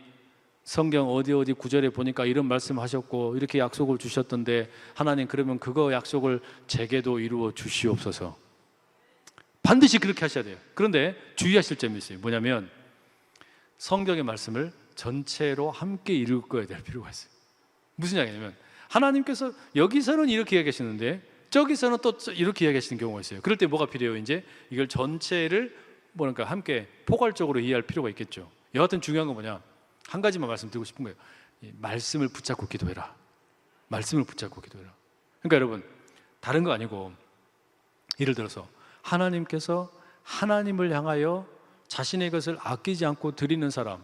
S1: 성경 어디 구절에 보니까 이런 말씀하셨고 이렇게 약속을 주셨던데 하나님, 그러면 그거 약속을 제게도 이루어 주시옵소서. 반드시 그렇게 하셔야 돼요. 그런데 주의하실 점이 있어요. 뭐냐면 성경의 말씀을 전체로 함께 읽어야 될 필요가 있어요. 무슨 이야기냐면 하나님께서 여기서는 이렇게 이야기하시는데 저기서는 또 이렇게 이야기하시는 경우가 있어요. 그럴 때 뭐가 필요해요? 이제 이걸 전체를 뭐랄까 함께 포괄적으로 이해할 필요가 있겠죠. 여하튼 중요한 건 뭐냐, 한 가지만 말씀드리고 싶은 거예요. 말씀을 붙잡고 기도해라. 말씀을 붙잡고 기도해라. 그러니까 여러분, 다른 거 아니고 예를 들어서 하나님께서 하나님을 향하여 자신의 것을 아끼지 않고 드리는 사람,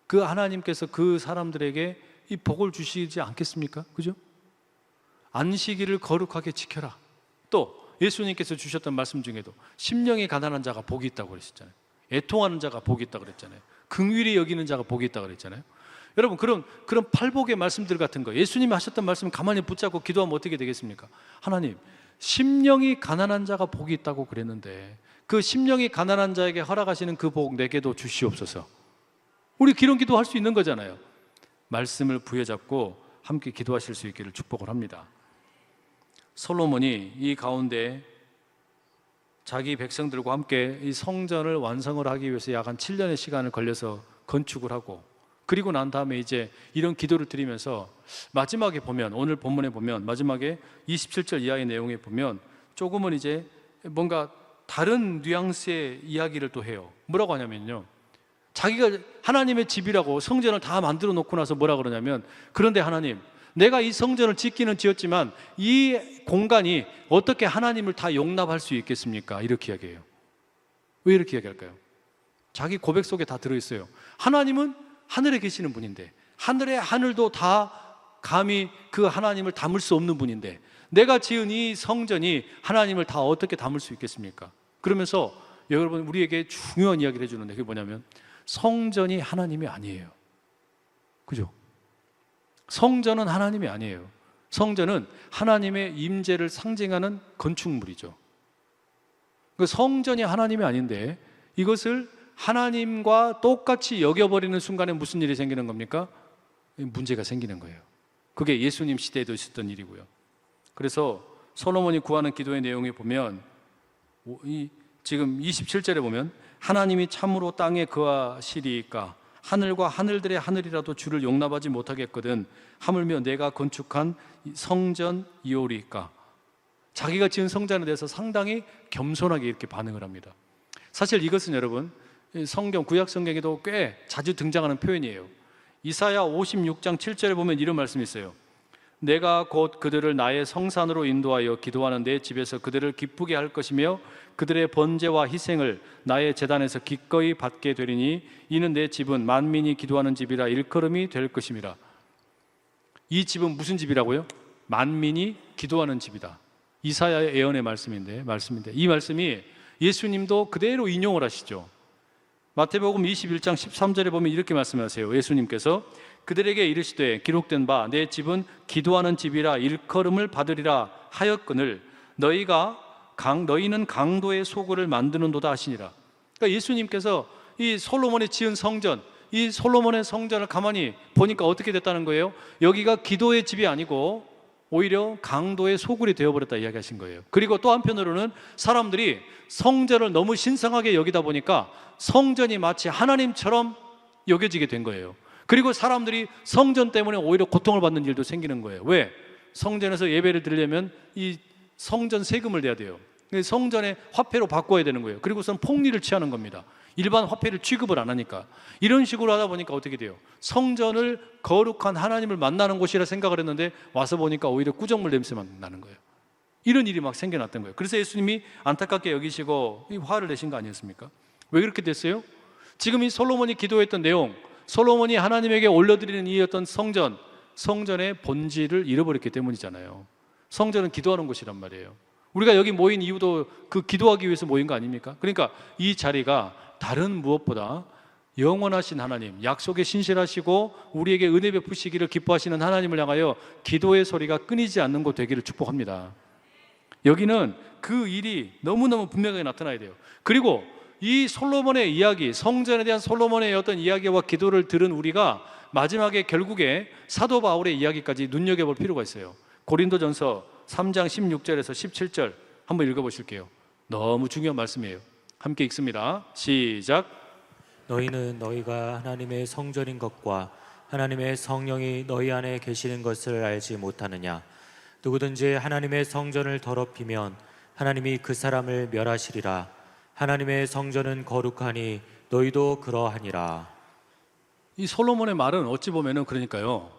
S1: 그 하나님께서 그 사람들에게 이 복을 주시지 않겠습니까? 그죠? 안식일을 거룩하게 지켜라. 또 예수님께서 주셨던 말씀 중에도 심령이 가난한 자가 복이 있다고 그러셨잖아요. 애통하는 자가 복이 있다고 그랬잖아요. 긍휼히 여기는 자가 복이 있다고 그랬잖아요. 여러분, 그런 팔복의 말씀들 같은 거, 예수님이 하셨던 말씀 가만히 붙잡고 기도하면 어떻게 되겠습니까? 하나님, 심령이 가난한 자가 복이 있다고 그랬는데 그 심령이 가난한 자에게 허락하시는 그 복 내게도 주시옵소서. 우리 이런 기도할 수 있는 거잖아요. 말씀을 부여잡고 함께 기도하실 수 있기를 축복을 합니다. 솔로몬이 이 가운데 자기 백성들과 함께 이 성전을 완성을 하기 위해서 약 한 7년의 시간을 걸려서 건축을 하고, 그리고 난 다음에 이제 이런 기도를 드리면서 마지막에 보면, 오늘 본문에 보면 마지막에 27절 이하의 내용에 보면 조금은 이제 뭔가 다른 뉘앙스의 이야기를 또 해요. 뭐라고 하냐면요, 자기가 하나님의 집이라고 성전을 다 만들어 놓고 나서 뭐라 그러냐면, 그런데 하나님, 내가 이 성전을 짓기는 지었지만 이 공간이 어떻게 하나님을 다 용납할 수 있겠습니까? 이렇게 이야기해요. 왜 이렇게 이야기할까요? 자기 고백 속에 다 들어있어요. 하나님은 하늘에 계시는 분인데, 하늘의 하늘도 다 감히 그 하나님을 담을 수 없는 분인데, 내가 지은 이 성전이 하나님을 다 어떻게 담을 수 있겠습니까? 그러면서 여러분, 우리에게 중요한 이야기를 해주는데, 그게 뭐냐면 성전이 하나님이 아니에요. 그죠? 성전은 하나님이 아니에요. 성전은 하나님의 임재를 상징하는 건축물이죠. 그 성전이 하나님이 아닌데 이것을 하나님과 똑같이 여겨버리는 순간에 무슨 일이 생기는 겁니까? 문제가 생기는 거예요. 그게 예수님 시대에도 있었던 일이고요. 그래서 솔로몬이 구하는 기도의 내용에 보면 지금 27절에 보면 하나님이 참으로 땅에 거하시리이까 하늘과 하늘들의 하늘이라도 주를 용납하지 못하겠거든 하물며 내가 건축한 성전이오리이까. 자기가 지은 성전에 대해서 상당히 겸손하게 이렇게 반응을 합니다. 사실 이것은 여러분, 성경, 구약 성경에도 꽤 자주 등장하는 표현이에요. 이사야 56장 7절에 보면 이런 말씀이 있어요. 내가 곧 그들을 나의 성산으로 인도하여 기도하는 내 집에서 그들을 기쁘게 할 것이며 그들의 번제와 희생을 나의 제단에서 기꺼이 받게 되리니 이는 내 집은 만민이 기도하는 집이라 일컬음이 될 것임이라. 이 집은 무슨 집이라고요? 만민이 기도하는 집이다. 이사야의 예언의 말씀인데 이 말씀이 예수님도 그대로 인용을 하시죠. 마태복음 21장 13절에 보면 이렇게 말씀하세요. 예수님께서 그들에게 이르시되 기록된 바 내 집은 기도하는 집이라 일컬음을 받으리라 하였거늘 너희는 강도의 소굴을 만드는도다 하시니라. 그러니까 예수님께서 이 솔로몬이 지은 성전, 이 솔로몬의 성전을 가만히 보니까 어떻게 됐다는 거예요? 여기가 기도의 집이 아니고 오히려 강도의 소굴이 되어버렸다 이야기하신 거예요. 그리고 또 한편으로는 사람들이 성전을 너무 신성하게 여기다 보니까 성전이 마치 하나님처럼 여겨지게 된 거예요. 그리고 사람들이 성전 때문에 오히려 고통을 받는 일도 생기는 거예요. 왜? 성전에서 예배를 드리려면 이 성전 세금을 내야 돼요. 성전의 화폐로 바꿔야 되는 거예요. 그리고선 폭리를 취하는 겁니다. 일반 화폐를 취급을 안 하니까. 이런 식으로 하다 보니까 어떻게 돼요? 성전을 거룩한 하나님을 만나는 곳이라 생각을 했는데 와서 보니까 오히려 구정물 냄새만 나는 거예요. 이런 일이 막 생겨났던 거예요. 그래서 예수님이 안타깝게 여기시고 화를 내신 거 아니었습니까? 왜 그렇게 됐어요? 지금 이 솔로몬이 기도했던 내용, 솔로몬이 하나님에게 올려드리는 이 어떤 성전의 본질을 잃어버렸기 때문이잖아요. 성전은 기도하는 곳이란 말이에요. 우리가 여기 모인 이유도 그 기도하기 위해서 모인 거 아닙니까? 그러니까 이 자리가 다른 무엇보다 영원하신 하나님, 약속에 신실하시고 우리에게 은혜 베푸시기를 기뻐하시는 하나님을 향하여 기도의 소리가 끊이지 않는 곳 되기를 축복합니다. 여기는 그 일이 너무너무 분명하게 나타나야 돼요. 그리고 이 솔로몬의 이야기, 성전에 대한 솔로몬의 어떤 이야기와 기도를 들은 우리가 마지막에 결국에 사도 바울의 이야기까지 눈여겨볼 필요가 있어요. 고린도전서 3장 16절에서 17절 한번 읽어보실게요. 너무 중요한 말씀이에요. 함께 읽습니다. 시작.
S2: 너희는 너희가 하나님의 성전인 것과 하나님의 성령이 너희 안에 계시는 것을 알지 못하느냐? 누구든지 하나님의 성전을 더럽히면 하나님이 그 사람을 멸하시리라. 하나님의 성전은 거룩하니 너희도 그러하니라.
S1: 이 솔로몬의 말은 어찌 보면은 그러니까요,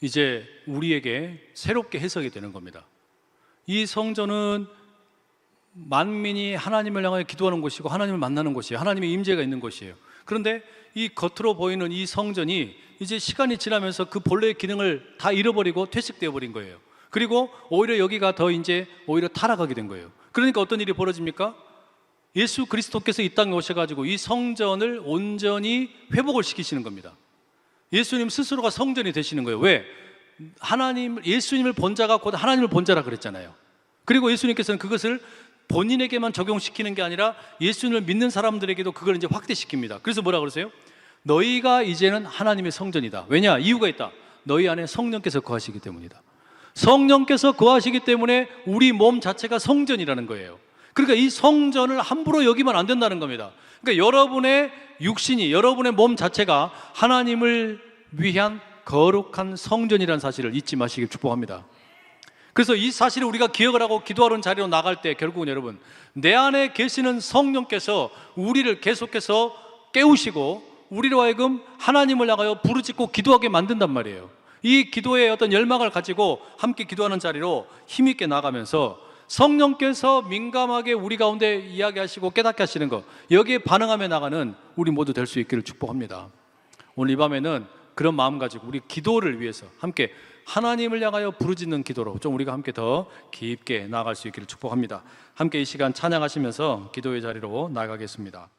S1: 이제 우리에게 새롭게 해석이 되는 겁니다. 이 성전은 만민이 하나님을 향하여 기도하는 곳이고 하나님을 만나는 곳이에요. 하나님의 임재가 있는 곳이에요. 그런데 이 겉으로 보이는 이 성전이 이제 시간이 지나면서 그 본래의 기능을 다 잃어버리고 퇴색되어 버린 거예요. 그리고 오히려 여기가 더 이제 오히려 타락하게 된 거예요. 그러니까 어떤 일이 벌어집니까? 예수 그리스도께서 이 땅에 오셔가지고 이 성전을 온전히 회복을 시키시는 겁니다. 예수님 스스로가 성전이 되시는 거예요. 왜? 예수님을 본 자가 곧 하나님을 본 자라 그랬잖아요. 그리고 예수님께서는 그것을 본인에게만 적용시키는 게 아니라 예수님을 믿는 사람들에게도 그걸 이제 확대시킵니다. 그래서 뭐라 그러세요? 너희가 이제는 하나님의 성전이다. 왜냐? 이유가 있다. 너희 안에 성령께서 거하시기 때문이다. 성령께서 거하시기 때문에 우리 몸 자체가 성전이라는 거예요. 그러니까 이 성전을 함부로 여기면 안 된다는 겁니다. 그러니까 여러분의 육신이, 여러분의 몸 자체가 하나님을 위한 거룩한 성전이라는 사실을 잊지 마시길 축복합니다. 그래서 이 사실을 우리가 기억을 하고 기도하는 자리로 나갈 때 결국은 여러분, 내 안에 계시는 성령께서 우리를 계속해서 깨우시고 우리로 하여금 하나님을 향하여 부르짖고 기도하게 만든단 말이에요. 이 기도의 어떤 열망을 가지고 함께 기도하는 자리로 힘있게 나가면서 성령께서 민감하게 우리 가운데 이야기하시고 깨닫게 하시는 것, 여기에 반응하며 나가는 우리 모두 될 수 있기를 축복합니다. 오늘 이 밤에는 그런 마음 가지고 우리 기도를 위해서 함께 하나님을 향하여 부르짖는 기도로 좀 우리가 함께 더 깊게 나아갈 수 있기를 축복합니다. 함께 이 시간 찬양하시면서 기도의 자리로 나가겠습니다.